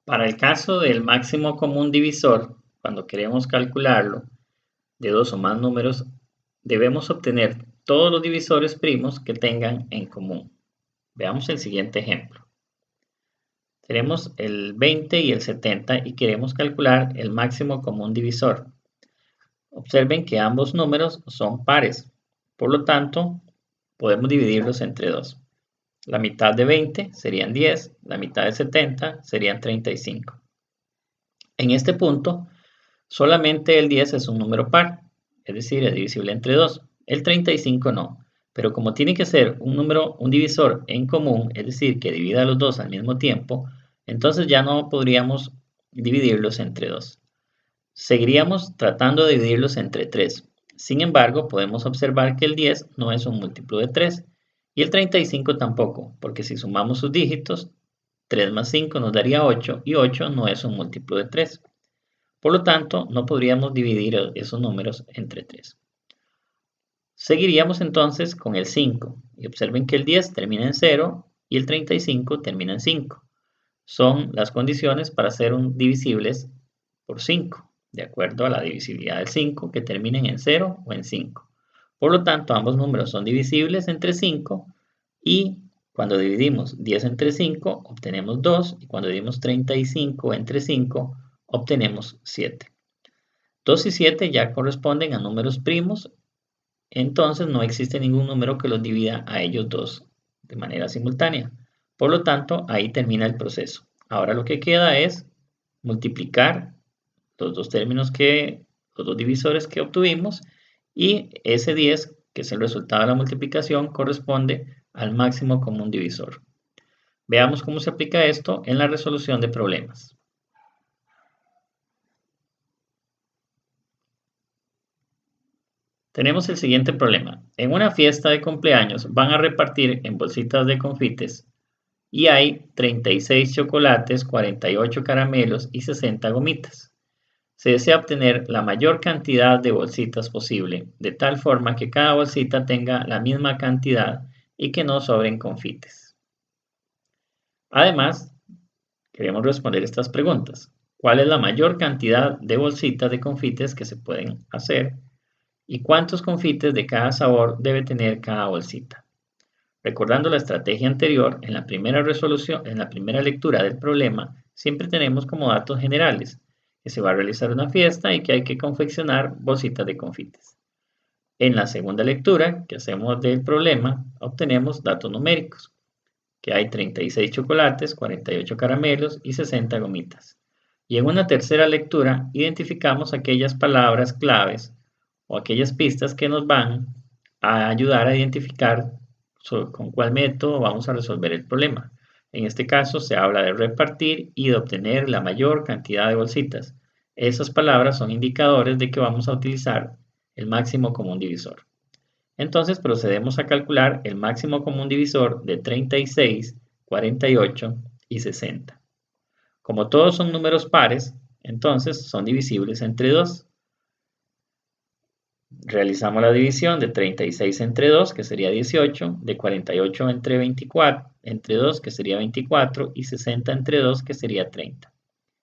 Para el caso del máximo común divisor, cuando queremos calcularlo de dos o más números, debemos obtener todos los divisores primos que tengan en común. Veamos el siguiente ejemplo. Tenemos el 20 y el 70 y queremos calcular el máximo común divisor. Observen que ambos números son pares, por lo tanto, podemos dividirlos entre 2. La mitad de 20 serían 10, la mitad de 70 serían 35. En este punto, solamente el 10 es un número par, es decir, es divisible entre 2. El 35 no, pero como tiene que ser un divisor en común, es decir, que divida a los dos al mismo tiempo, entonces ya no podríamos dividirlos entre 2. Seguiríamos tratando de dividirlos entre 3. Sin embargo, podemos observar que el 10 no es un múltiplo de 3 y el 35 tampoco, porque si sumamos sus dígitos, 3 más 5 nos daría 8 y 8 no es un múltiplo de 3. Por lo tanto, no podríamos dividir esos números entre 3. Seguiríamos entonces con el 5 y observen que el 10 termina en 0 y el 35 termina en 5. Son las condiciones para ser divisibles por 5, de acuerdo a la divisibilidad del 5 que terminen en 0 o en 5. Por lo tanto, ambos números son divisibles entre 5 y cuando dividimos 10 entre 5 obtenemos 2 y cuando dividimos 35 entre 5 obtenemos 7. 2 y 7 ya corresponden a números primos, entonces no existe ningún número que los divida a ellos dos de manera simultánea. Por lo tanto, ahí termina el proceso. Ahora lo que queda es multiplicar los dos divisores que obtuvimos y ese 10, que es el resultado de la multiplicación, corresponde al máximo común divisor. Veamos cómo se aplica esto en la resolución de problemas. Tenemos el siguiente problema. En una fiesta de cumpleaños van a repartir en bolsitas de confites y hay 36 chocolates, 48 caramelos y 60 gomitas. Se desea obtener la mayor cantidad de bolsitas posible, de tal forma que cada bolsita tenga la misma cantidad y que no sobren confites. Además, queremos responder estas preguntas. ¿Cuál es la mayor cantidad de bolsitas de confites que se pueden hacer? ¿Y cuántos confites de cada sabor debe tener cada bolsita? Recordando la estrategia anterior, en la primera lectura del problema, siempre tenemos como datos generales que se va a realizar una fiesta y que hay que confeccionar bolsitas de confites. En la segunda lectura que hacemos del problema, obtenemos datos numéricos, que hay 36 chocolates, 48 caramelos y 60 gomitas. Y en una tercera lectura, identificamos aquellas palabras claves o aquellas pistas que nos van a ayudar a identificar con cuál método vamos a resolver el problema. En este caso se habla de repartir y de obtener la mayor cantidad de bolsitas. Esas palabras son indicadores de que vamos a utilizar el máximo común divisor. Entonces procedemos a calcular el máximo común divisor de 36, 48 y 60. Como todos son números pares, entonces son divisibles entre 2. Realizamos la división de 36 entre 2, que sería 18, de 48 entre 2, que sería 24, y 60 entre 2, que sería 30.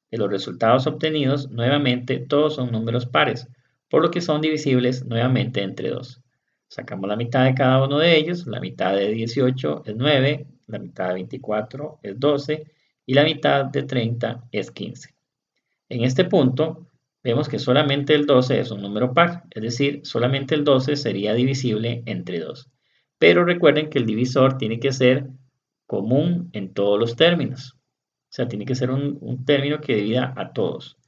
De los resultados obtenidos, nuevamente, todos son números pares, por lo que son divisibles nuevamente entre 2. Sacamos la mitad de cada uno de ellos, la mitad de 18 es 9, la mitad de 24 es 12 y la mitad de 30 es 15. En este punto, vemos que solamente el 12 es un número par, es decir, solamente el 12 sería divisible entre 2. Pero recuerden que el divisor tiene que ser común en todos los términos. O sea, tiene que ser un término que divida a todos.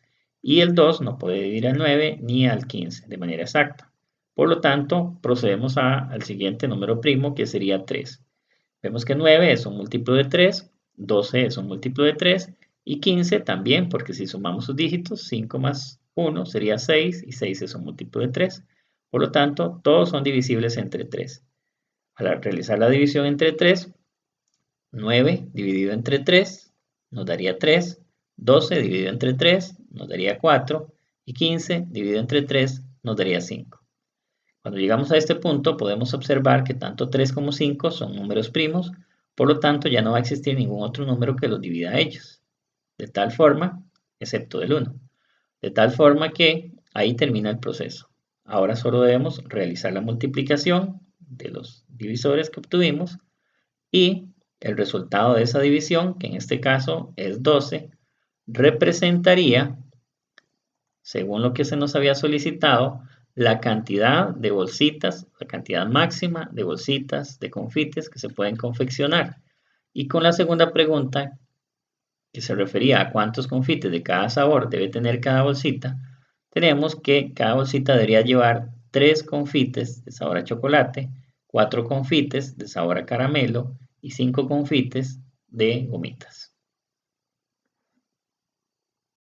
Y el 2 no puede dividir al 9 ni al 15 de manera exacta. Por lo tanto, procedemos al siguiente número primo, que sería 3. Vemos que 9 es un múltiplo de 3, 12 es un múltiplo de 3 y 15 también, porque si sumamos sus dígitos, 5 más 1 sería 6 y 6 es un múltiplo de 3. Por lo tanto, todos son divisibles entre 3. Al realizar la división entre 3, 9 dividido entre 3 nos daría 3, 12 dividido entre 3 nos daría 4 y 15 dividido entre 3 nos daría 5. Cuando llegamos a este punto podemos observar que tanto 3 como 5 son números primos, por lo tanto ya no va a existir ningún otro número que los divida a ellos. de tal forma, excepto del 1. De tal forma que ahí termina el proceso. Ahora solo debemos realizar la multiplicación de los divisores que obtuvimos y el resultado de esa división, que en este caso es 12, representaría, según lo que se nos había solicitado, la cantidad de bolsitas, la cantidad máxima de bolsitas de confites que se pueden confeccionar. Y con la segunda pregunta, que se refería a cuántos confites de cada sabor debe tener cada bolsita, tenemos que cada bolsita debería llevar 3 confites de sabor a chocolate, 4 confites de sabor a caramelo y 5 confites de gomitas.